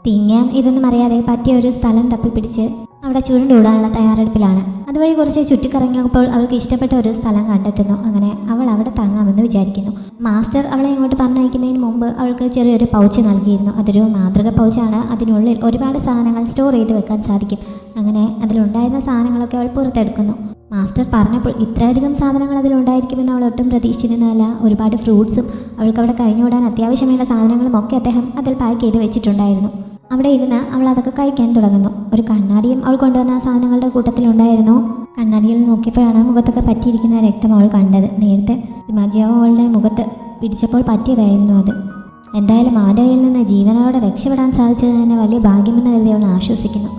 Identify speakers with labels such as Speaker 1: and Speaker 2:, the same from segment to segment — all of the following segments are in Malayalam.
Speaker 1: തിങ്ങാൻ ഇതൊന്നും അറിയാതെ പറ്റിയ ഒരു സ്ഥലം തപ്പിപ്പിടിച്ച് അവിടെ ചുരുണ്ടുകൂടാനുള്ള തയ്യാറെടുപ്പിലാണ്. അതുവഴി കുറച്ച് ചുറ്റിക്കറങ്ങിയപ്പോൾ അവൾക്ക് ഇഷ്ടപ്പെട്ട ഒരു സ്ഥലം കണ്ടെത്തുന്നു. അങ്ങനെ അവൾ അവിടെ തങ്ങാമെന്ന് വിചാരിക്കുന്നു. മാസ്റ്റർ അവളെ ഇങ്ങോട്ട് പറഞ്ഞയക്കുന്നതിന് മുമ്പ് അവൾക്ക് ചെറിയൊരു പൗച്ച് നൽകിയിരുന്നു. അതൊരു മാതൃക പൗച്ചാണ്. അതിനുള്ളിൽ ഒരുപാട് സാധനങ്ങൾ സ്റ്റോർ ചെയ്ത് വെക്കാൻ സാധിക്കും. അങ്ങനെ അതിലുണ്ടായിരുന്ന സാധനങ്ങളൊക്കെ അവൾ പുറത്തെടുക്കുന്നു. മാസ്റ്റർ പറഞ്ഞപ്പോൾ ഇത്രയധികം സാധനങ്ങൾ അതിലുണ്ടായിരിക്കുമെന്ന് അവൾ ഒട്ടും പ്രതീക്ഷിച്ചിരുന്നതല്ല. ഒരുപാട് ഫ്രൂട്ട്സും അവൾക്ക് അവിടെ കഴിഞ്ഞുകൂടാൻ അത്യാവശ്യമുള്ള സാധനങ്ങളും ഒക്കെ അദ്ദേഹം അതിൽ പാക്ക് ചെയ്ത് വെച്ചിട്ടുണ്ടായിരുന്നു. അവിടെ ഇരുന്ന് അവൾ അതൊക്കെ കഴിക്കാൻ തുടങ്ങുന്നു. ഒരു കണ്ണാടിയും അവൾ കൊണ്ടുവന്ന സാധനങ്ങളുടെ കൂട്ടത്തിലുണ്ടായിരുന്നു. കണ്ണാടിയിൽ നോക്കിയപ്പോഴാണ് മുഖത്തൊക്കെ പറ്റിയിരിക്കുന്ന രക്തം അവൾ കണ്ടത്. നേരത്തെ സിമാജിയാവോ അവളുടെ മുഖത്ത് പിടിച്ചപ്പോൾ പറ്റിയതായിരുന്നു അത്. എന്തായാലും അവൻ്റെ കയ്യിൽ നിന്ന് ജീവനോടെ രക്ഷപ്പെടാൻ സാധിച്ചത് തന്നെ വലിയ ഭാഗ്യമെന്ന് കരുതി അവൾ ആശ്വസിക്കുന്നു.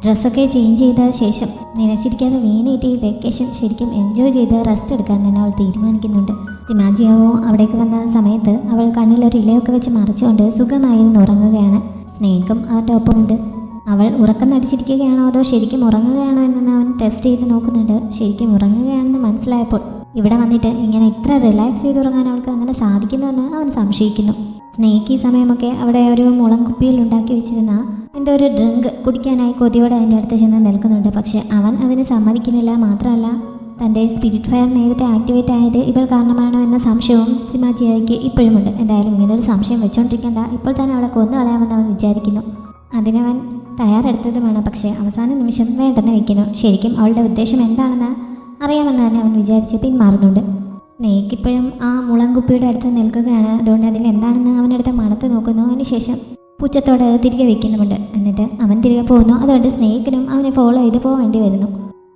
Speaker 1: ഡ്രസ്സൊക്കെ ചേഞ്ച് ചെയ്ത ശേഷം നനച്ചിരിക്കാതെ വീണിട്ട് ഈ വെക്കേഷൻ ശരിക്കും എൻജോയ് ചെയ്ത് റെസ്റ്റ് എടുക്കാൻ തന്നെ അവൾ തീരുമാനിക്കുന്നുണ്ട്. സിമാജിയാവോ അവിടേക്ക് വന്ന സമയത്ത് അവൾ കണ്ണിലൊരു ഇലയൊക്കെ വെച്ച് മറിച്ചുകൊണ്ട് സുഖമായിരുന്നു ഉറങ്ങുകയാണ്. സ്നേക്കും അവൻ്റെ ഒപ്പമുണ്ട്. അവൾ ഉറക്കം നടിച്ചിരിക്കുകയാണോ അതോ ശരിക്കും ഉറങ്ങുകയാണോ എന്നൊന്ന് അവൻ ടെസ്റ്റ് ചെയ്ത് നോക്കുന്നുണ്ട്. ശരിക്കും ഉറങ്ങുകയാണെന്ന് മനസ്സിലായപ്പോൾ ഇവിടെ വന്നിട്ട് ഇങ്ങനെ ഇത്ര റിലാക്സ് ചെയ്ത് ഉറങ്ങാൻ അവൾക്ക് അങ്ങനെ സാധിക്കുന്നുവെന്ന് അവൻ സംശയിക്കുന്നു. സ്നേക്ക് ഈ സമയമൊക്കെ അവിടെ ഒരു മുളം കുപ്പിയിൽ ഉണ്ടാക്കി വെച്ചിരുന്ന എന്തോ ഒരു ഡ്രിങ്ക് കുടിക്കാനായി കൊതിയോടെ അതിൻ്റെ അടുത്ത് ചെന്ന് നിൽക്കുന്നുണ്ട്. പക്ഷേ അവൻ അതിന് സമ്മതിക്കുന്നില്ല. മാത്രമല്ല തൻ്റെ സ്പിരിറ്റ് ഫയർ നേരത്തെ ആക്ടിവേറ്റ് ആയത് ഇവൾ കാരണമാണോ എന്ന സംശയവും സിമാജിയായിക്ക് ഇപ്പോഴുമുണ്ട്. എന്തായാലും ഇങ്ങനൊരു സംശയം വെച്ചോണ്ടിരിക്കേണ്ട, ഇപ്പോൾ തന്നെ അവളെ കൊന്നു കളയാമെന്ന് അവൻ വിചാരിക്കുന്നു. അതിനവൻ തയ്യാറെടുത്തതുമാണ്. പക്ഷേ അവസാന നിമിഷം വേണ്ടെന്ന് വയ്ക്കുന്നു. ശരിക്കും അവളുടെ ഉദ്ദേശം എന്താണെന്ന് അറിയാമെന്ന് തന്നെ അവൻ വിചാരിച്ച് പിന്മാറുന്നുണ്ട്. സ്നേക്ക് ഇപ്പോഴും ആ മുളംകുപ്പിയുടെ അടുത്ത് നിൽക്കുകയാണ്. അതുകൊണ്ട് അതിൽ എന്താണെന്ന് അവനടുത്ത് മണത്ത് നോക്കുന്നു. അതിനുശേഷം പുച്ഛത്തോടെ തിരികെ വെക്കുന്നുമുണ്ട്. എന്നിട്ട് അവൻ തിരികെ പോകുന്നു. അതുകൊണ്ട് സ്നേക്കിനും അവനെ ഫോളോ ചെയ്ത് പോവേണ്ടി വരുന്നു.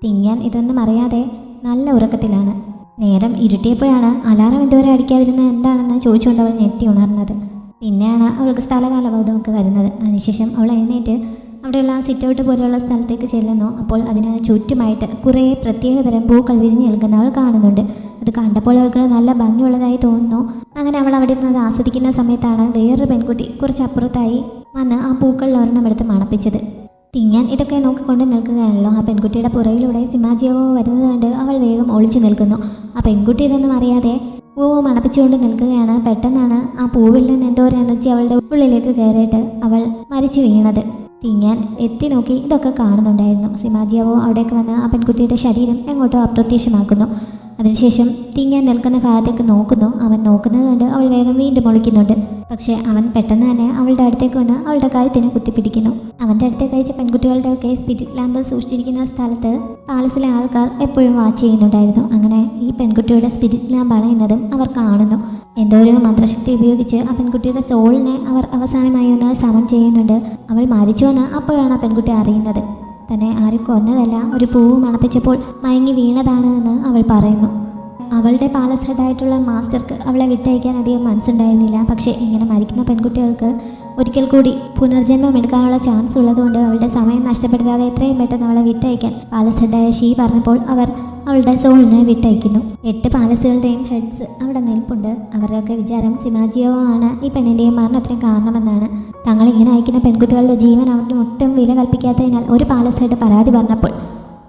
Speaker 1: തിങ്ങാൻ ഇതൊന്നും അറിയാതെ നല്ല ഉറക്കത്തിലാണ്. നേരം ഇരുട്ടിയപ്പോഴാണ് അലാറം ഇതുവരെ അടിക്കാതിരുന്നത് എന്താണെന്ന് ചോദിച്ചുകൊണ്ട് അവൾ ഞെട്ടി ഉണർന്നത്. പിന്നെയാണ് അവൾക്ക് സ്ഥലകാലബോധമൊക്കെ വരുന്നത്. അതിനുശേഷം അവൾ എഴുന്നേറ്റ് അവിടെയുള്ള സിറ്റൗട്ട് പോലെയുള്ള സ്ഥലത്തേക്ക് ചെല്ലുന്നു. അപ്പോൾ അതിന് ചുറ്റുമായിട്ട് കുറേ പ്രത്യേകതരം പൂക്കൾ വിരിഞ്ഞ് നിൽക്കുന്ന അവൾ കാണുന്നുണ്ട്. അത് കണ്ടപ്പോൾ അവൾക്ക് നല്ല ഭംഗിയുള്ളതായി തോന്നുന്നു. അങ്ങനെ അവൾ അവിടെ നിന്ന് അത് ആസ്വദിക്കുന്ന സമയത്താണ് വേറൊരു പെൺകുട്ടി കുറച്ചപ്പുറത്തായി വന്ന് ആ പൂക്കളിൽ ഒരെണ്ണം എടുത്ത് മണപ്പിച്ചത്. തിങ്ങാൻ ഇതൊക്കെ നോക്കിക്കൊണ്ട് നിൽക്കുകയാണല്ലോ. ആ പെൺകുട്ടിയുടെ പുറയിലൂടെ സിമാജിയാവോ വരുന്നത് കണ്ട് അവൾ വേഗം ഒളിച്ചു നിൽക്കുന്നു. ആ പെൺകുട്ടി ഇതൊന്നും അറിയാതെ പൂവ് മണപ്പിച്ചുകൊണ്ട് നിൽക്കുകയാണ്. പെട്ടെന്നാണ് ആ പൂവിൽ നിന്ന് എന്തോ ഒരു എനർജി അവളുടെ ഉള്ളിലേക്ക് കയറിയിട്ട് അവൾ മരിച്ചു വീണത്. തിങ്ങാൻ എത്തി നോക്കി ഇതൊക്കെ കാണുന്നുണ്ടായിരുന്നു. സിമാജിയാവോ അവിടേക്ക് വന്ന് ആ പെൺകുട്ടിയുടെ ശരീരം എങ്ങോട്ടോ അപ്രത്യക്ഷമാക്കുന്നു. അതിനുശേഷം തിങ്ങാൻ നിൽക്കുന്ന ഭാഗത്തേക്ക് നോക്കുന്നു. അവൻ നോക്കുന്നത് കണ്ട് അവൾ വേഗം വീണ്ടും ഒളിക്കുന്നുണ്ട്. പക്ഷേ അവൻ പെട്ടെന്ന് തന്നെ അവളുടെ അടുത്തേക്ക് വന്ന് അവളുടെ കഴുത്തിന് കുത്തിപ്പിടിക്കുന്നു. അവൻ്റെ അടുത്തേക്ക് അയച്ച പെൺകുട്ടികളുടെയൊക്കെ സ്പിരിറ്റ് ലാമ്പ് സൂക്ഷിച്ചിരിക്കുന്ന സ്ഥലത്ത് പാലസിലെ ആൾക്കാർ എപ്പോഴും വാച്ച് ചെയ്യുന്നുണ്ടായിരുന്നു. അങ്ങനെ ഈ പെൺകുട്ടിയുടെ സ്പിരിറ്റ് ലാമ്പാണ് എന്നതും അവർ കാണുന്നു. എന്തോ ഒരു മന്ത്രശക്തി ഉപയോഗിച്ച് ആ പെൺകുട്ടിയുടെ സോളിനെ അവർ അവസാനമായി ഒന്ന് സമൺ ചെയ്യുന്നുണ്ട്. അവൾ മരിച്ചുവെന്ന് അപ്പോഴാണ് ആ പെൺകുട്ടി അറിയുന്നത്. തന്നെ ആരും കൊന്നതല്ല, ഒരു പൂവ് മണപ്പിച്ചപ്പോൾ മയങ്ങി വീണതാണ് എന്ന് അവൾ പറയുന്നു. അവളുടെ പാലസ് ഹെഡായിട്ടുള്ള മാസ്റ്റർക്ക് അവളെ വിട്ടയക്കാൻ അധികം മനസ്സുണ്ടായിരുന്നില്ല. പക്ഷേ ഇങ്ങനെ മരിക്കുന്ന പെൺകുട്ടികൾക്ക് ഒരിക്കൽ കൂടി പുനർജന്മം എടുക്കാനുള്ള ചാൻസ് ഉള്ളതുകൊണ്ട് അവളുടെ സമയം നഷ്ടപ്പെടുത്താതെ എത്രയും പെട്ടെന്ന് അവളെ വിട്ടയക്കാൻ പാലസ് ഹെഡായ ഷീ പറഞ്ഞപ്പോൾ അവർ അവളുടെ സോളിനെ വിട്ടയക്കുന്നു. 8 പാലസുകളുടെയും ഹെഡ്സ് അവിടെ നിൽപ്പുണ്ട്. അവരുടെയൊക്കെ വിചാരം സിമാജിയാവോ ആണ് ഈ പെണ്ണിൻ്റെയും മരണത്തിന് കാരണമെന്നാണ്. തങ്ങൾ ഇങ്ങനെ അയക്കുന്ന പെൺകുട്ടികളുടെ ജീവൻ അവന് ഒട്ടും വില കൽപ്പിക്കാത്തതിനാൽ ഒരു പാലസ് ഹെഡ് പരാതി പറഞ്ഞപ്പോൾ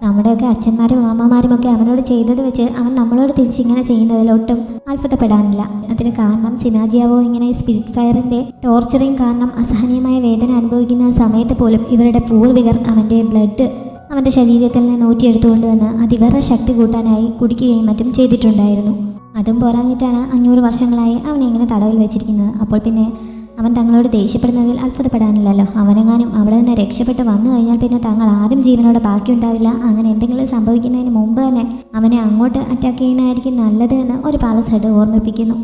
Speaker 1: നമ്മുടെയൊക്കെ അച്ഛന്മാരും അമ്മമാരുമൊക്കെ അവനോട് ചെയ്തത് വെച്ച് അവൻ നമ്മളോട് തിരിച്ചിങ്ങനെ ചെയ്യുന്നതിൽ ഒട്ടും അത്ഭുതപ്പെടാനില്ല. അതിന് കാരണം സിമാജിയാവോ ഇങ്ങനെ സ്പിരിറ്റ് ഫയറിൻ്റെ ടോർച്ചറിങ് കാരണം അസഹനീയമായ വേദന അനുഭവിക്കുന്ന സമയത്ത് പോലും ഇവരുടെ പൂർവികർ അവൻ്റെ ബ്ലഡ് അവൻ്റെ ശരീരത്തിൽ നിന്ന് ഊറ്റിയെടുത്തുകൊണ്ട് വന്ന് അതിവേറെ ശക്തി കൂട്ടാനായി കുടിക്കുകയും മറ്റും ചെയ്തിട്ടുണ്ടായിരുന്നു. അതും പോരാഞ്ഞിട്ടാണ് 500 വർഷങ്ങളായി അവനെ ഇങ്ങനെ തടവിൽ വെച്ചിരിക്കുന്നത്. അപ്പോൾ പിന്നെ അവൻ തങ്ങളോട് ദേഷ്യപ്പെടുന്നതിൽ അത്ഭുതപ്പെടാനില്ലല്ലോ. അവനെങ്ങാനും അവിടെ നിന്ന് രക്ഷപ്പെട്ട് വന്നു കഴിഞ്ഞാൽ പിന്നെ തങ്ങൾ ആരും ജീവനോടെ ബാക്കിയുണ്ടാവില്ല. അങ്ങനെ എന്തെങ്കിലും സംഭവിക്കുന്നതിന് മുമ്പ് തന്നെ അവനെ അങ്ങോട്ട് അറ്റാക്ക് ചെയ്യുന്നതായിരിക്കും നല്ലത് എന്ന് ഒരു പാലസ് ഹെഡ് ഓർമ്മിപ്പിക്കുന്നു.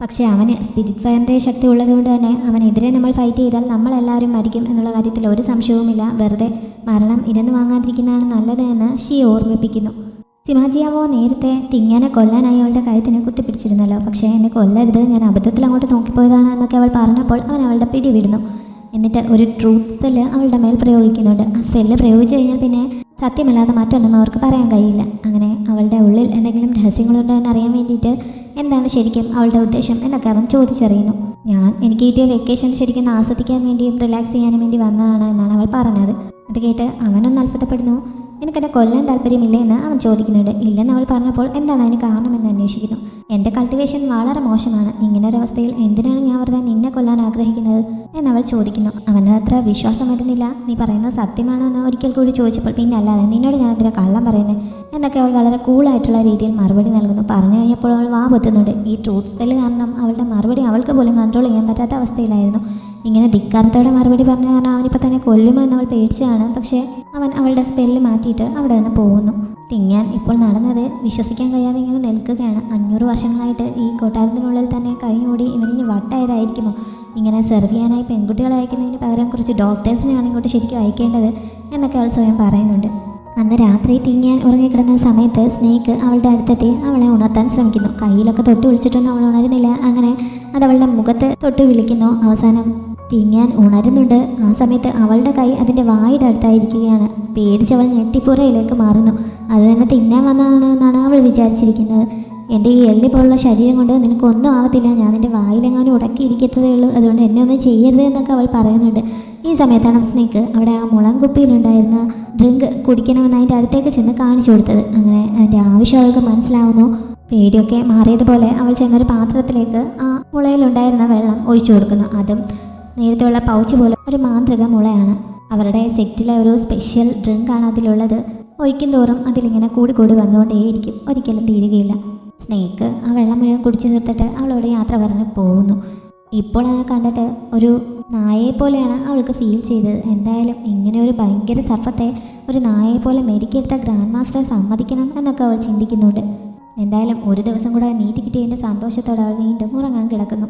Speaker 1: പക്ഷേ അവന് സ്പിരിറ്റ് ഫയറിൻ്റെ ശക്തി ഉള്ളതുകൊണ്ട് തന്നെ അവനെതിരെ നമ്മൾ ഫൈറ്റ് ചെയ്താൽ നമ്മളെല്ലാവരും മരിക്കും എന്നുള്ള കാര്യത്തിൽ ഒരു സംശയവുമില്ല. വെറുതെ മരണം ഇരന്ന് വാങ്ങാതിരിക്കുന്നതാണ് നല്ലത് എന്ന് ഷീ ഓർമ്മിപ്പിക്കുന്നു. സിമാജിയാവോ നേരത്തെ തിങ്ങാനെ കൊല്ലാനായി അവളുടെ കഴുത്തിന് കുത്തിപ്പിടിച്ചിരുന്നല്ലോ. പക്ഷേ എന്നെ കൊല്ലരുത്, ഞാൻ അബദ്ധത്തിൽ അങ്ങോട്ട് നോക്കിപ്പോയതാണ് എന്നൊക്കെ അവൾ പറഞ്ഞപ്പോൾ അവൻ അവളുടെ പിടി വിടുന്നു. എന്നിട്ട് ഒരു ട്രൂത്ത് സ്പെല്ല് അവളുടെ മേൽ പ്രയോഗിക്കുന്നുണ്ട്. ആ സ്പെല്ല് പ്രയോഗിച്ചു കഴിഞ്ഞാൽ പിന്നെ സത്യമല്ലാതെ മറ്റൊന്നും അവർക്ക് പറയാൻ കഴിയില്ല. അങ്ങനെ അവളുടെ ഉള്ളിൽ എന്തെങ്കിലും രഹസ്യങ്ങളുണ്ടോ എന്നറിയാൻ വേണ്ടിയിട്ട് എന്താണ് ശരിക്കും അവളുടെ ഉദ്ദേശം എന്നൊക്കെ അവൻ ചോദിച്ചറിയുന്നു. എനിക്ക് കിട്ടിയ വെക്കേഷൻ ശരിക്കും ആസ്വദിക്കാൻ വേണ്ടിയും റിലാക്സ് ചെയ്യാനും വേണ്ടി വന്നതാണ് എന്നാണ് അവൾ പറഞ്ഞത്. അത് കേട്ട് അവനൊന്ന് അത്ഭുതപ്പെടുന്നു. എനിക്കെന്നെ കൊല്ലാൻ താല്പര്യമില്ലേ എന്ന് അവൻ ചോദിക്കുന്നുണ്ട്. ഇല്ലെന്ന് അവൾ പറഞ്ഞപ്പോൾ എന്താണ് അതിന് കാരണമെന്ന് അന്വേഷിക്കുന്നു. എൻ്റെ കൾട്ടിവേഷൻ വളരെ മോശമാണ്. ഇങ്ങനൊരവസ്ഥയിൽ എന്തിനാണ് ഞാൻ വെറുതെ നിന്നെ കൊല്ലാൻ ആഗ്രഹിക്കുന്നത് എന്നവൾ ചോദിക്കുന്നു. അവന് അത്ര വിശ്വാസം വരുന്നില്ല. നീ പറയുന്നത് സത്യമാണോ എന്ന് ഒരിക്കൽ കൂടി ചോദിച്ചപ്പോൾ പിന്നെ അല്ലാതെ നിന്നോട് ഞാൻ എന്തിനാ കള്ളം പറയുന്നത് എന്നൊക്കെ അവൾ വളരെ കൂളായിട്ടുള്ള രീതിയിൽ മറുപടി നൽകുന്നു. പറഞ്ഞു കഴിഞ്ഞപ്പോൾ അവൾ വാ പൊത്തുന്നുണ്ട്. ഈ ട്രൂത്ത് സ്പെല്ല് കാരണം അവളുടെ മറുപടി അവൾക്ക് പോലും കൺട്രോൾ ചെയ്യാൻ പറ്റാത്ത അവസ്ഥയിലായിരുന്നു. ഇങ്ങനെ ധിക്കാരത്തോടെ മറുപടി പറഞ്ഞ കാരണം അവനിപ്പോൾ തന്നെ കൊല്ലുമോ എന്നവൾ പേടിച്ചാണ്. പക്ഷേ അവൻ അവളുടെ സ്പെല്ല് മാറ്റിയിട്ട് അവിടെ നിന്ന് പോകുന്നു. തിങ്ങാൻ ഇപ്പോൾ നടന്നത് വിശ്വസിക്കാൻ കഴിയാതെ ഇങ്ങനെ നിൽക്കുകയാണ്. 500 വർഷങ്ങളായിട്ട് ഈ കൊട്ടാരത്തിനുള്ളിൽ തന്നെ കഴിഞ്ഞുകൂടി ഇവനിനി വട്ടായതായിരിക്കുമോ? ഇങ്ങനെ സെർവ് ചെയ്യാനായി പെൺകുട്ടികളെ അയക്കുന്നതിന് പകരം കുറച്ച് ഡോക്ടേഴ്സിനെയാണ് ഇങ്ങോട്ട് ശരിക്കും അയക്കേണ്ടത് എന്നൊക്കെ അവൾ സ്വയം പറയുന്നുണ്ട്. അന്ന് രാത്രി തിങ്ങാൻ ഉറങ്ങിക്കിടന്ന സമയത്ത് സ്നേക്ക് അവളുടെ അടുത്തെത്തി അവളെ ഉണർത്താൻ ശ്രമിക്കുന്നു. കയ്യിലൊക്കെ തൊട്ട് വിളിച്ചിട്ടൊന്നും അവൾ ഉണരുന്നില്ല. അങ്ങനെ അത് അവളുടെ മുഖത്ത് തൊട്ട് വിളിക്കുന്നു. അവസാനം തിങ്ങാൻ ഉണരുന്നുണ്ട്. ആ സമയത്ത് അവളുടെ കൈ അതിൻ്റെ വായുടെ അടുത്തായിരിക്കുകയാണ്. പേടിച്ചവൾ ഞെട്ടിപ്പുറയിലേക്ക് മാറുന്നു. അത് തന്നെ തിന്നാൻ വന്നതാണ് എന്നാണ് അവൾ വിചാരിച്ചിരിക്കുന്നത്. എൻ്റെ ഈ എല്ല് പോലുള്ള ശരീരം കൊണ്ട് നിനക്കൊന്നും ആവത്തില്ല. ഞാൻ നിൻ്റെ വായിലെങ്ങാനും ഉടക്കിയിരിക്കത്തതേ ഉള്ളൂ. അതുകൊണ്ട് എന്നെ ഒന്നും ചെയ്യരുത് എന്നൊക്കെ അവൾ പറയുന്നുണ്ട്. ഈ സമയത്താണ് സ്നേക്ക് അവിടെ ആ മുളം കുപ്പിയിലുണ്ടായിരുന്ന ഡ്രിങ്ക് കുടിക്കണമെന്ന് അതിൻ്റെ അടുത്തേക്ക് ചെന്ന് കാണിച്ചു കൊടുത്തത്. അങ്ങനെ അതിൻ്റെ ആവശ്യം അവൾക്ക് മനസ്സിലാവുന്നു. പേടിയൊക്കെ മാറിയതുപോലെ അവൾ ചെന്നൊരു പാത്രത്തിലേക്ക് ആ മുളയിലുണ്ടായിരുന്ന വെള്ളം ഒഴിച്ചു കൊടുക്കുന്നു. അതും നേരത്തെയുള്ള പൗച്ച് പോലെ ഒരു മാന്ത്രിക മുളയാണ്. അവരുടെ സെറ്റിലെ ഒരു സ്പെഷ്യൽ ഡ്രിങ്കാണ് അതിലുള്ളത്. ഒഴിക്കും തോറും അതിലിങ്ങനെ കൂടി വന്നുകൊണ്ടേയിരിക്കും, ഒരിക്കലും തീരുകയില്ല. സ്നേക്ക് ആ വെള്ളം മുഴുവൻ കുടിച്ചു തീർത്തിട്ട് അവളോട് യാത്ര പറഞ്ഞ് പോകുന്നു. ഇപ്പോൾ അതിനെ കണ്ടിട്ട് ഒരു നായയെ പോലെയാണ് അവൾക്ക് ഫീൽ ചെയ്തത്. എന്തായാലും ഇങ്ങനെ ഒരു ഭയങ്കര സർപ്പത്തെ ഒരു നായയെ പോലെ മെരുക്കിയെടുത്ത ഗ്രാൻഡ് മാസ്റ്ററെ സമ്മതിക്കണം എന്നൊക്കെ അവൾ ചിന്തിക്കുന്നുണ്ട്. എന്തായാലും ഒരു ദിവസം കൂടെ നീട്ടി കിട്ടിയതിൻ്റെ സന്തോഷത്തോടെ അവൾ വീണ്ടും ഉറങ്ങാൻ കിടക്കുന്നു.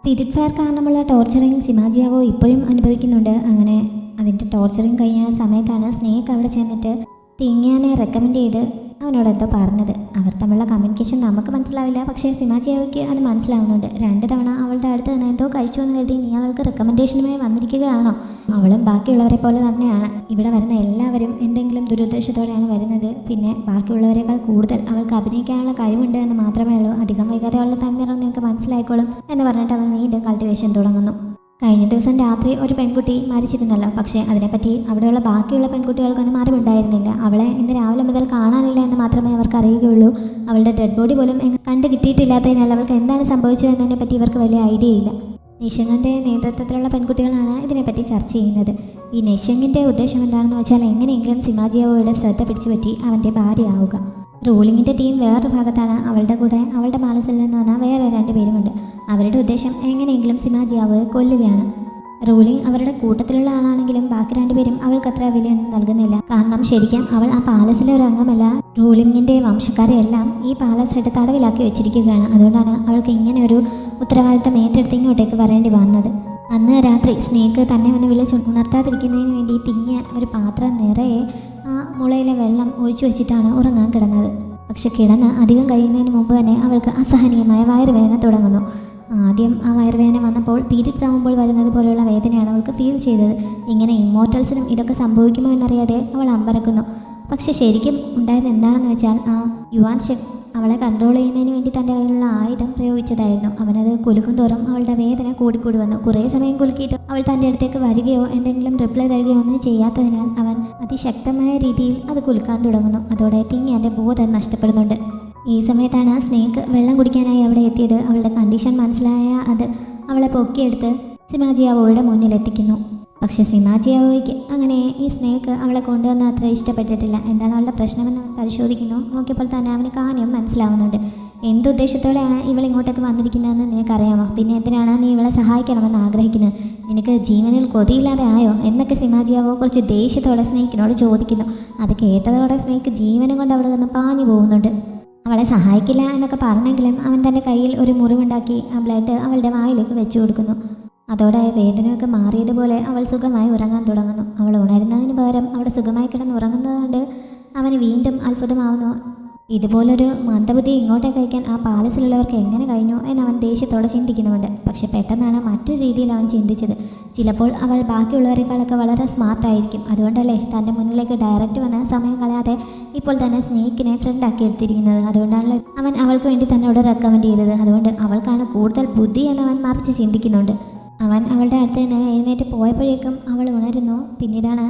Speaker 1: സ്പിരിറ്റ് ഫയർ കാരണമുള്ള ടോർച്ചറിങ് സിമാജിയാവോ ഇപ്പോഴും അനുഭവിക്കുന്നുണ്ട്. അങ്ങനെ അതിൻ്റെ ടോർച്ചറിങ് കഴിഞ്ഞ സമയത്താണ് സ്നേക്ക് അവിടെ ചെന്നിട്ട് തിങ്ങാനെ റെക്കമെൻഡ് ചെയ്ത് അവനോട് എന്തോ പറഞ്ഞത്. അവർ തമ്മിലുള്ള കമ്മ്യൂണിക്കേഷൻ നമുക്ക് മനസ്സിലാവില്ല, പക്ഷേ സിമാജിയാവയ്ക്ക് അത് മനസ്സിലാവുന്നുണ്ട്. 2 തവണ അവളുടെ അടുത്ത് നിന്ന് എന്തോ കഴിച്ചു എന്ന് കരുതി നീ അവൾക്ക് റെക്കമെൻഡേഷനുമായി വന്നിരിക്കുകയാണോ? അവളും ബാക്കിയുള്ളവരെ പോലെ തന്നെയാണ്. ഇവിടെ വരുന്ന എല്ലാവരും എന്തെങ്കിലും ദുരുദ്ദേശത്തോടെയാണ് വരുന്നത്. പിന്നെ ബാക്കിയുള്ളവരെക്കാൾ കൂടുതൽ അവൾക്ക് അഭിനയിക്കാനുള്ള കഴിവുണ്ട് എന്ന് മാത്രമേ ഉള്ളൂ. അധികം വൈകാതെ അവളുടെ തന്നിറം നിനക്ക് മനസ്സിലായിക്കോളും എന്ന് പറഞ്ഞിട്ട് അവൻ വീണ്ടും കൾട്ടിവേഷൻ തുടങ്ങുന്നു. കഴിഞ്ഞ ദിവസം രാത്രി ഒരു പെൺകുട്ടി മരിച്ചിരുന്നല്ലോ. പക്ഷേ അതിനെപ്പറ്റി അവിടെയുള്ള ബാക്കിയുള്ള പെൺകുട്ടികൾക്കൊന്നും അറിവുണ്ടായിരുന്നില്ല. അവളെ ഇന്ന് രാവിലെ മുതൽ കാണാനില്ല എന്ന് മാത്രമേ അവർക്ക് അറിയുകയുള്ളൂ. അവളുടെ ഡെഡ് ബോഡി പോലും കണ്ടു കിട്ടിയിട്ടില്ലാത്തതിനാൽ അവൾക്ക് എന്താണ് സംഭവിച്ചതെന്നതിനെ പറ്റി ഇവർക്ക് വലിയ ഐഡിയ ഇല്ല. നിഷങ്ങിൻ്റെ നേതൃത്വത്തിലുള്ള പെൺകുട്ടികളാണ് ഇതിനെപ്പറ്റി ചർച്ച ചെയ്യുന്നത്. ഈ നിഷങ്ങിൻ്റെ ഉദ്ദേശം എന്താണെന്ന് വെച്ചാൽ എങ്ങനെയെങ്കിലും സിമാജിയാവോയുടെ ശ്രദ്ധ പിടിച്ചുപറ്റി അവൻ്റെ ഭാര്യയാവുക. റൂളിങ്ങിൻ്റെ ടീം വേറൊരു ഭാഗത്താണ്. അവളുടെ കൂടെ അവളുടെ പാലസിൽ നിന്ന് വന്ന വേറെ 2 പേരുമുണ്ട്. അവരുടെ ഉദ്ദേശം എങ്ങനെയെങ്കിലും സിമാജിയാവോയെ കൊല്ലുകയാണ്. റൂളിംഗ് അവരുടെ കൂട്ടത്തിലുള്ള ആളാണെങ്കിലും ബാക്കി 2 പേരും അവൾക്കത്ര വിലയൊന്നും നൽകുന്നില്ല. കാരണം ശരിക്കും അവൾ ആ പാലസിലെ ഒരു അംഗമല്ല. റൂളിങ്ങിൻ്റെ വംശക്കാരെയെല്ലാം ഈ പാലസ് ആയിട്ട് തടവിലാക്കി വെച്ചിരിക്കുകയാണ്. അതുകൊണ്ടാണ് അവൾക്ക് ഇങ്ങനെ ഒരു ഉത്തരവാദിത്തം ഏറ്റെടുത്ത് ഇങ്ങോട്ടേക്ക് വരേണ്ടി വന്നത്. അന്ന് രാത്രി സ്നേക്ക് തന്നെ വന്ന് വിളിച്ച് ഉണർത്താതിരിക്കുന്നതിന് വേണ്ടി തിങ്ങാൻ ഒരു പാത്രം നിറയെ ആ മുളയിലെ വെള്ളം ഒഴിച്ചു വെച്ചിട്ടാണ് ഉറങ്ങാൻ കിടന്നത്. പക്ഷെ കിടന്ന് അധികം കഴിയുന്നതിന് മുമ്പ് തന്നെ അവൾക്ക് അസഹനീയമായ വയറുവേദന തുടങ്ങുന്നു. ആദ്യം ആ വയറുവേദന വന്നപ്പോൾ പീരിയഡ്സ് ആകുമ്പോൾ വരുന്നത് പോലെയുള്ള വേദനയാണ് അവൾക്ക് ഫീൽ ചെയ്തത്. ഇങ്ങനെ ഇമ്മോർട്ടൽസിനും ഇതൊക്കെ സംഭവിക്കുമോ എന്നറിയാതെ അവൾ അമ്പരക്കുന്നു. പക്ഷെ ശരിക്കും ഉണ്ടായത് എന്താണെന്ന് വെച്ചാൽ ആ യുവാൻ ഷെഫ് അവളെ കൺട്രോൾ ചെയ്യുന്നതിന് വേണ്ടി തൻ്റെ കയ്യിലുള്ള ആയുധം പ്രയോഗിച്ചതായിരുന്നു. അവനത് കുലുക്കും തോറും അവളുടെ വേദന കൂടിക്കൂടി വന്നു. കുറേ സമയം കുലുക്കിയിട്ട് അവൾ തൻ്റെ അടുത്തേക്ക് വരികയോ എന്തെങ്കിലും റിപ്ലൈ തരികയോ ഒന്നും ചെയ്യാത്തതിനാൽ അവൻ അതിശക്തമായ രീതിയിൽ അത് കുലുക്കാൻ തുടങ്ങുന്നു. അതോടെ തിങ്ങാൻ്റെ ബോധം നഷ്ടപ്പെടുന്നുണ്ട്. ഈ സമയത്താണ് സ്നേക്ക് വെള്ളം കുടിക്കാനായി അവിടെ എത്തിയത്. അവളുടെ കണ്ടീഷൻ മനസ്സിലായ അത് അവളെ പൊക്കിയെടുത്ത് സിമാജിയാവോയുടെ മുന്നിലെത്തിക്കുന്നു. പക്ഷെ സിമാജിയാവോയ്ക്ക് അങ്ങനെ ഈ സ്നേക്ക് അവളെ കൊണ്ടുവന്ന് അത്ര ഇഷ്ടപ്പെട്ടിട്ടില്ല. എന്താണ് അവളുടെ പ്രശ്നമെന്ന് പരിശോധിക്കുന്നു. നോക്കിയപ്പോൾ തന്നെ അവന് കാര്യം മനസ്സിലാവുന്നുണ്ട്. എന്തുദ്ദേശത്തോടെയാണ് ഇവൾ ഇങ്ങോട്ടേക്ക് വന്നിരിക്കുന്നതെന്ന് നിനക്കറിയാമോ? പിന്നെ എന്തിനാണ് നീ ഇവളെ സഹായിക്കണമെന്ന് ആഗ്രഹിക്കുന്നത്? നിനക്ക് ജീവനിൽ കൊതിയില്ലാതെ ആയോ എന്നൊക്കെ സിമാജിയാവോ കുറച്ച് ദേഷ്യത്തോടെ സ്നേക്കിനോട് ചോദിക്കുന്നു. അത് കേട്ടതോടെ സ്നേക്ക് ജീവനം കൊണ്ട് അവിടെ നിന്ന് പാഞ്ഞു പോകുന്നുണ്ട്. അവളെ സഹായിക്കില്ല എന്നൊക്കെ പറഞ്ഞെങ്കിലും അവൻ തൻ്റെ കയ്യിൽ ഒരു മുറിവുണ്ടാക്കി ആ ബ്ലഡ് അവളുടെ വായിലേക്ക് വെച്ചു കൊടുക്കുന്നു. അതോടെ വേദനയൊക്കെ മാറിയതുപോലെ അവൾ സുഖമായി ഉറങ്ങാൻ തുടങ്ങുന്നു. അവൾ ഉണരുന്നതിന് പകരം അവിടെ സുഖമായി കിടന്ന് ഉറങ്ങുന്നതുകൊണ്ട് അവന് വീണ്ടും അത്ഭുതമാവുന്നു. ഇതുപോലൊരു മന്ദബുദ്ധി ഇങ്ങോട്ടേക്ക് അയക്കാൻ ആ പാലസിലുള്ളവർക്ക് എങ്ങനെ കഴിഞ്ഞു എന്നവൻ ദേഷ്യത്തോടെ ചിന്തിക്കുന്നുമുണ്ട്. പക്ഷെ പെട്ടെന്നാണ് മറ്റൊരു രീതിയിൽ അവൻ ചിന്തിച്ചത്. ചിലപ്പോൾ അവൾ ബാക്കിയുള്ളവരെക്കാളൊക്കെ വളരെ സ്മാർട്ടായിരിക്കും. അതുകൊണ്ടല്ലേ തൻ്റെ മുന്നിലേക്ക് ഡയറക്റ്റ് വന്ന് സമയം കളയാതെ ഇപ്പോൾ തന്നെ സ്നേക്കിനെ ഫ്രണ്ടാക്കി എടുത്തിരിക്കുന്നത്. അതുകൊണ്ടാണ് അവൻ അവൾക്ക് വേണ്ടി തന്നോട് റെക്കമെൻഡ് ചെയ്തത്. അതുകൊണ്ട് അവൾക്കാണ് കൂടുതൽ ബുദ്ധി എന്നവൻ മറിച്ച് ചിന്തിക്കുന്നുണ്ട്. അവൻ അവളുടെ അടുത്ത് നിന്ന് എഴുന്നേറ്റ് പോയപ്പോഴേക്കും അവൾ ഉണരുന്നു. പിന്നീടാണ്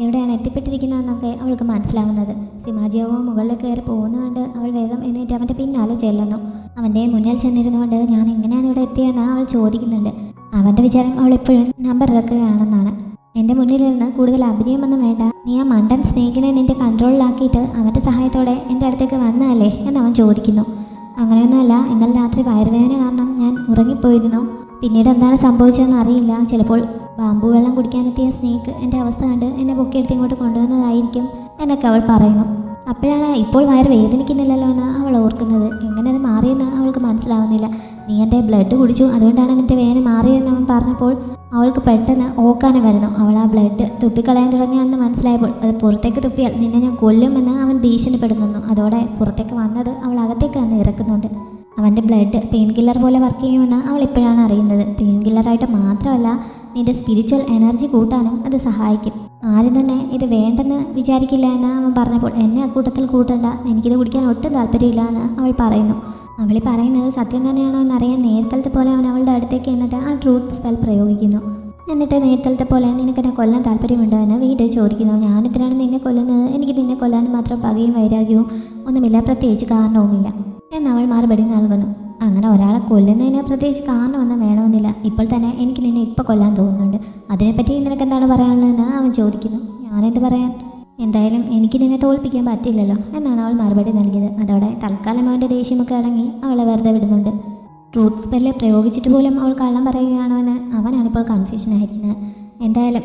Speaker 1: എവിടെയാണ് എത്തിപ്പെട്ടിരിക്കുന്നതെന്നൊക്കെ അവൾക്ക് മനസ്സിലാവുന്നത്. സിമാജിയാവോ മുകളിൽ കയറി പോകുന്നതുകൊണ്ട് അവൾ വേഗം എന്നിട്ട് അവൻ്റെ പിന്നാലെ ചെല്ലുന്നു. അവൻ്റെ മുന്നിൽ ചെന്നിരുന്നുകൊണ്ട് ഞാൻ എങ്ങനെയാണ് ഇവിടെ എത്തിയതെന്ന് അവൾ ചോദിക്കുന്നുണ്ട്. അവൻ്റെ വിചാരം അവൾ എപ്പോഴും നമ്പർ ഇറക്കുകയാണെന്നാണ്. എൻ്റെ മുന്നിലിരുന്ന് കൂടുതൽ അഭിനയമൊന്നും വേണ്ട, നീ ആ മണ്ടൻ സ്നേഹിനെ നിൻ്റെ കൺട്രോളിലാക്കിയിട്ട് അവൻ്റെ സഹായത്തോടെ എൻ്റെ അടുത്തേക്ക് വന്നതല്ലേ എന്നവൻ ചോദിക്കുന്നു. അങ്ങനെയൊന്നുമല്ല, ഇന്നലെ രാത്രി വയറുവേദന കാരണം ഞാൻ ഉറങ്ങിപ്പോയിരുന്നു. പിന്നീട് എന്താണ് സംഭവിച്ചതെന്ന് അറിയില്ല. ചിലപ്പോൾ ബാമ്പു വെള്ളം കുടിക്കാനെത്തിയ സ്നേക്ക് എൻ്റെ അവസ്ഥ കണ്ട് എന്നെ പൊക്കിയെടുത്ത് ഇങ്ങോട്ട് കൊണ്ടുവന്നതായിരിക്കും എന്നൊക്കെ അവൾ പറയുന്നു. അപ്പോഴാണ് ഇപ്പോൾ വയറ് വേദനിക്കുന്നില്ലല്ലോ എന്ന് അവൾ ഓർക്കുന്നത്. എങ്ങനെ അത് മാറിയെന്ന് അവൾക്ക് മനസ്സിലാവുന്നില്ല. നീ എൻ്റെ ബ്ലഡ് കുടിച്ചു, അതുകൊണ്ടാണ് നിൻ്റെ വേദന മാറിയതെന്ന് അവൻ പറഞ്ഞപ്പോൾ അവൾക്ക് പെട്ടെന്ന് ഓക്കാനം വരുന്നു. അവൾ ആ ബ്ലഡ് തുപ്പിക്കളയാൻ തുടങ്ങിയാണെന്ന് മനസ്സിലായപ്പോൾ അത് പുറത്തേക്ക് തുപ്പിയാൽ നിന്നെ ഞാൻ കൊല്ലുമെന്ന് അവൻ ഭീഷണിപ്പെടുന്നു. അതോടെ പുറത്തേക്ക് വന്നത് അവൾ അകത്തേക്ക് തന്നെ ഇറക്കുന്നുണ്ട്. അവൻ്റെ ബ്ലഡ് പെയിൻ കില്ലർ പോലെ വർക്ക് ചെയ്യുമെന്ന് അവൾ ഇപ്പോഴാണ് അറിയുന്നത്. പെയിൻ കില്ലറായിട്ട് മാത്രമല്ല, നിൻ്റെ സ്പിരിച്വൽ എനർജി കൂട്ടാനും അത് സഹായിക്കും. ആരും തന്നെ ഇത് വേണ്ടെന്ന് വിചാരിക്കില്ല എന്ന് അവൻ പറഞ്ഞപ്പോൾ എന്നെ അക്കൂട്ടത്തിൽ കൂട്ടണ്ട, എനിക്കിത് കുടിക്കാൻ ഒട്ടും താല്പര്യമില്ല എന്ന് അവൾ പറയുന്നു. അവൾ പറയുന്നത് സത്യം തന്നെയാണോ എന്നറിയാൻ നേരത്തെ പോലെ അവൻ അവളുടെ അടുത്തേക്ക് എന്നിട്ട് ആ ട്രൂത്ത് സ്പെൽ പ്രയോഗിക്കുന്നു. എന്നിട്ട് നേരത്തെ പോലെ നിനക്കെന്നെ കൊല്ലാൻ താല്പര്യമുണ്ടോ എന്ന് വീട്ടിൽ ചോദിക്കുന്നു. ഞാനിത്രയാണ് നിന്നെ കൊല്ലുന്നത്, എനിക്ക് നിന്നെ കൊല്ലാൻ മാത്രം പകയും വൈരാഗ്യവും ഒന്നുമില്ല, പ്രത്യേകിച്ച് കാരണവുമില്ല എന്നവൾ മറുപടി നൽകുന്നു. അങ്ങനെ ഒരാളെ കൊല്ലുന്നതിന് പ്രത്യേകിച്ച് കാരണമൊന്നും വേണമെന്നില്ല. ഇപ്പോൾ തന്നെ എനിക്ക് നിന്നെ ഇപ്പോൾ കൊല്ലാൻ തോന്നുന്നുണ്ട്. അതിനെപ്പറ്റി നിനക്ക് എന്താണ് പറയാനുള്ളതെന്ന് അവൻ ചോദിക്കുന്നു. ഞാനെന്ത് പറയാൻ, എന്തായാലും എനിക്ക് നിന്നെ തോൽപ്പിക്കാൻ പറ്റില്ലല്ലോ എന്നാണ് അവൾ മറുപടി നൽകിയത്. അതോടെ തൽക്കാലം അവൻ്റെ ദേഷ്യമൊക്കെ അടങ്ങി അവളെ വെറുതെ വിടുന്നുണ്ട്. ട്രൂത്ത് സ്പെല്ല് പ്രയോഗിച്ചിട്ട് പോലും അവൾ കള്ളം പറയുകയാണോ എന്ന് അവനാണിപ്പോൾ കൺഫ്യൂഷനായിരിക്കുന്നത്. എന്തായാലും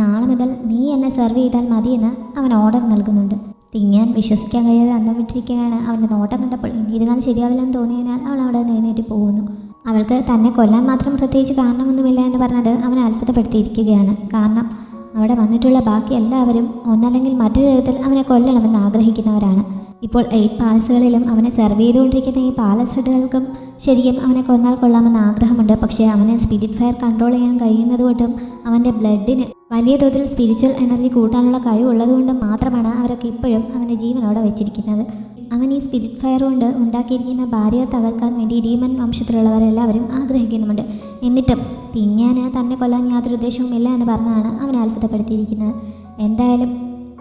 Speaker 1: നാളെ മുതൽ നീ എന്നെ സെർവ് ചെയ്താൽ മതിയെന്ന് അവൻ ഓർഡർ നൽകുന്നുണ്ട്. തിങ്ങാൻ വിശ്വസിക്കാൻ കഴിയാതെ അന്തം വിട്ടിരിക്കുകയാണ്. അവൻ്റെ നോട്ടം കണ്ടപ്പോൾ ഇനിയിരുന്നാൽ ശരിയാവില്ലെന്ന് തോന്നിയതിനാൽ അവൾ അവിടെ എഴുന്നേറ്റ് പോകുന്നു. അവൾക്ക് തന്നെ കൊല്ലാൻ മാത്രം പ്രത്യേകിച്ച് കാരണമൊന്നുമില്ല എന്ന് പറഞ്ഞത് അവനെ അത്ഭുതപ്പെടുത്തിയിരിക്കുകയാണ്. കാരണം അവിടെ വന്നിട്ടുള്ള ബാക്കി എല്ലാവരും ഒന്നല്ലെങ്കിൽ മറ്റൊരു തരത്തിൽ അവനെ കൊല്ലണമെന്ന് ആഗ്രഹിക്കുന്നവരാണ്. ഇപ്പോൾ 8 പാലസുകളിലും അവനെ സെർവ് ചെയ്തുകൊണ്ടിരിക്കുന്ന ഈ പാലസ് ഹെഡുകൾക്കും ശരിക്കും അവനെ കൊന്നാൽ കൊള്ളാമെന്ന് ആഗ്രഹമുണ്ട്. പക്ഷേ അവന് സ്പിരിറ്റ് ഫയർ കൺട്രോൾ ചെയ്യാൻ കഴിയുന്നതുകൊണ്ടും അവൻ്റെ ബ്ലഡിന് വലിയ തോതിൽ സ്പിരിച്വൽ എനർജി കൂട്ടാനുള്ള കഴിവുള്ളതുകൊണ്ടും മാത്രമാണ് അവരൊക്കെ ഇപ്പോഴും അവൻ്റെ ജീവനോടെ വെച്ചിരിക്കുന്നത്. അവൻ ഈ സ്പിരിറ്റ് ഫയർ കൊണ്ട് ഉണ്ടാക്കിയിരിക്കുന്ന ബാരിയർ തകർക്കാൻ വേണ്ടി ഡീമൻ വംശത്തിലുള്ളവരെല്ലാവരും ആഗ്രഹിക്കുന്നുമുണ്ട്. എന്നിട്ടും തിങ്ങാന് തന്നെ കൊല്ലാൻ യാതൊരു ഉദ്ദേശവുമില്ല എന്ന് പറഞ്ഞാണ് അവനെ അത്ഭുതപ്പെടുത്തിയിരിക്കുന്നത്. എന്തായാലും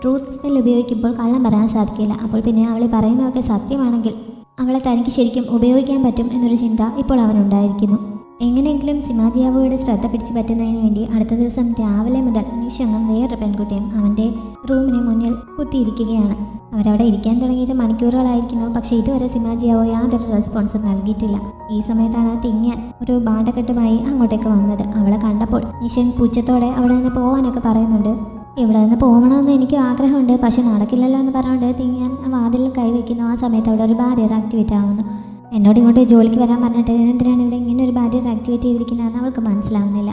Speaker 1: ട്രൂത്ത് സ്പെൽ ഉപയോഗിക്കുമ്പോൾ കള്ളം പറയാൻ സാധിക്കില്ല. അപ്പോൾ പിന്നെ അവൾ പറയുന്നതൊക്കെ സത്യമാണെങ്കിൽ അവളെ തനിക്ക് ശരിക്കും ഉപയോഗിക്കാൻ പറ്റും എന്നൊരു ചിന്ത ഇപ്പോൾ അവനുണ്ടായിരിക്കുന്നു. എങ്ങനെയെങ്കിലും സിമാജിയാവോയുടെ ശ്രദ്ധ പിടിച്ചു പറ്റുന്നതിന് വേണ്ടി അടുത്ത ദിവസം രാവിലെ മുതൽ നിശങ്ങും വേറൊരു പെൺകുട്ടിയും അവൻ്റെ റൂമിന് മുന്നിൽ കുത്തിയിരിക്കുകയാണ്. അവരവിടെ ഇരിക്കാൻ തുടങ്ങിയിട്ട് മണിക്കൂറുകളായിരിക്കുന്നു. പക്ഷേ ഇതുവരെ സിമാജിയാവോ യാതൊരു റെസ്പോൺസും നൽകിയിട്ടില്ല. ഈ സമയത്താണ് തിങ്ങാൻ ഒരു ബാണ്ടക്കെട്ടുമായി അങ്ങോട്ടേക്ക് വന്നത്. അവളെ കണ്ടപ്പോൾ നിശൻ പുച്ഛത്തോടെ അവിടെ നിന്ന് പോകാനൊക്കെ പറയുന്നുണ്ട്. ഇവിടെ നിന്ന് പോകണമെന്ന് എനിക്ക് ആഗ്രഹമുണ്ട്, പക്ഷെ നടക്കില്ലല്ലോ എന്ന് പറഞ്ഞുകൊണ്ട് തിങ്ങാൻ വാതിലിൽ കൈവയ്ക്കുന്നു. ആ സമയത്ത് അവിടെ ഒരു ബാരിയർ ആക്ടിവേറ്റ് ആവുന്നു. എന്നോട് ഇങ്ങോട്ട് ജോലിക്ക് വരാൻ പറഞ്ഞിട്ട് എന്തിനാണ് ഇവിടെ ഇങ്ങനെ ഒരു ബാരിയർ ആക്ടിവേറ്റ് ചെയ്തിരിക്കുന്നതെന്ന് അവൾക്ക് മനസ്സിലാവുന്നില്ല.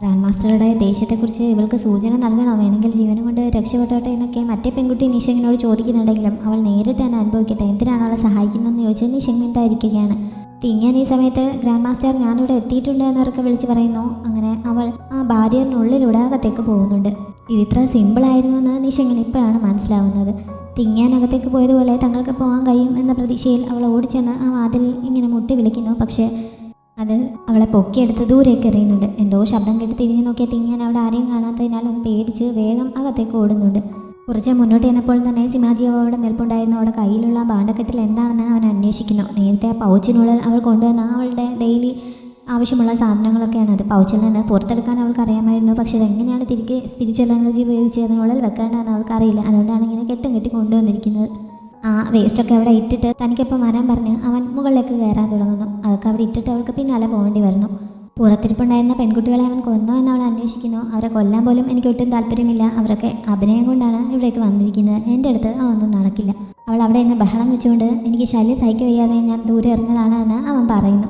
Speaker 1: ഗ്രാൻഡ് മാസ്റ്ററുടെ ദേഷ്യത്തെക്കുറിച്ച് ഇവൾക്ക് സൂചന നൽകണോ, വേണമെങ്കിൽ ജീവനം കൊണ്ട് രക്ഷപ്പെട്ടോട്ടെ എന്നൊക്കെ മറ്റേ പെൺകുട്ടി നിശങ്ങിനോട് ചോദിക്കുന്നുണ്ടെങ്കിലും അവൾ നേരിട്ട് തന്നെ അനുഭവിക്കട്ടെ, എന്തിനാണ് അവളെ സഹായിക്കുന്നതെന്ന് ചോദിച്ച് നിശങ്ങിട്ടായിരിക്കുകയാണ്. തിങ്ങാൻ ഈ സമയത്ത് ഗ്രാൻഡ് മാസ്റ്റർ ഞാനിവിടെ എത്തിയിട്ടുണ്ട് എന്നവർക്ക് വിളിച്ച് പറയുന്നു. അങ്ങനെ അവൾ ആ ബാരിയറിനുള്ളിലൂടെ അകത്തേക്ക് പോകുന്നുണ്ട്. ഇതിത്ര സിമ്പിളായിരുന്നു എന്ന് നിശങ്ങിന് ഇപ്പോഴാണ് മനസ്സിലാവുന്നത്. തിങ്ങാൻ അകത്തേക്ക് പോയതുപോലെ തങ്ങൾക്ക് പോകാൻ കഴിയും എന്ന പ്രതീക്ഷയിൽ അവൾ ഓടിച്ചെന്ന് ആ വാതിൽ ഇങ്ങനെ മുട്ടി വിളിക്കുന്നു. പക്ഷേ അത് അവളെ പൊക്കിയെടുത്ത് ദൂരേക്ക് എറിയുന്നുണ്ട്. എന്തോ ശബ്ദം കേട്ട് തിരിഞ്ഞു നോക്കിയ തിങ്ങാൻ അവിടെ ആരെയും കാണാത്തതിനാൽ ഒന്ന് പേടിച്ച് വേഗം അകത്തേക്ക് ഓടുന്നുണ്ട്. കുറച്ച് മുന്നോട്ട് ചെന്നപ്പോൾ തന്നെ സിമാജിയാവോ അവിടെ നിൽപ്പുണ്ടായിരുന്നു. അവിടെ കയ്യിലുള്ള ബാണ്ടക്കെട്ടിൽ എന്താണെന്ന് അവൻ അന്വേഷിക്കുന്നു. നേരത്തെ ആ പൗച്ചിനുള്ളിൽ അവൾ കൊണ്ടുവന്ന അവളുടെ ഡെയിലി ആവശ്യമുള്ള സാധനങ്ങളൊക്കെയാണ്. അത് പൗച്ചിൽ നിന്ന് പുറത്തെടുക്കാൻ അവൾക്ക് അറിയാമായിരുന്നു. പക്ഷേ അതെങ്ങനെയാണ് തിരികെ സ്പിരിച്വൽ എനർജി ഉപയോഗിച്ച് അതിനുള്ളിൽ വെക്കേണ്ടതെന്ന് അവൾക്കറിയില്ല. അതുകൊണ്ടാണ് ഇങ്ങനെ കെട്ടും കെട്ടി കൊണ്ടുവന്നിരിക്കുന്നത്. ആ വേസ്റ്റൊക്കെ അവിടെ ഇട്ടിട്ട് തനിക്കൊപ്പം വരാൻ പറഞ്ഞ് അവൻ മുകളിലേക്ക് കയറാൻ തുടങ്ങുന്നു. അതൊക്കെ അവിടെ ഇട്ടിട്ട് അവൾക്ക് പിന്നാലെ പോകേണ്ടി വരുന്നു. പുറത്തിരിപ്പുണ്ടായിരുന്ന പെൺകുട്ടികളെ അവൻ കൊന്നോ എന്ന് അവൾ അന്വേഷിക്കുന്നു. അവരെ കൊല്ലാൻ പോലും എനിക്ക് ഒട്ടും താല്പര്യമില്ല. അവരൊക്കെ അഭിനയം കൊണ്ടാണ് ഇവിടേക്ക് വന്നിരിക്കുന്നത്. എൻ്റെ അടുത്ത് അതൊന്നും നടക്കില്ല. അവൾ അവിടെ നിന്ന് ബഹളം വെച്ചുകൊണ്ട് എനിക്ക് ശല്യം സഹിക്കുക വയ്യാതെ ഞാൻ ദൂരെ എറിഞ്ഞതാണ് എന്ന് അവൻ പറയുന്നു.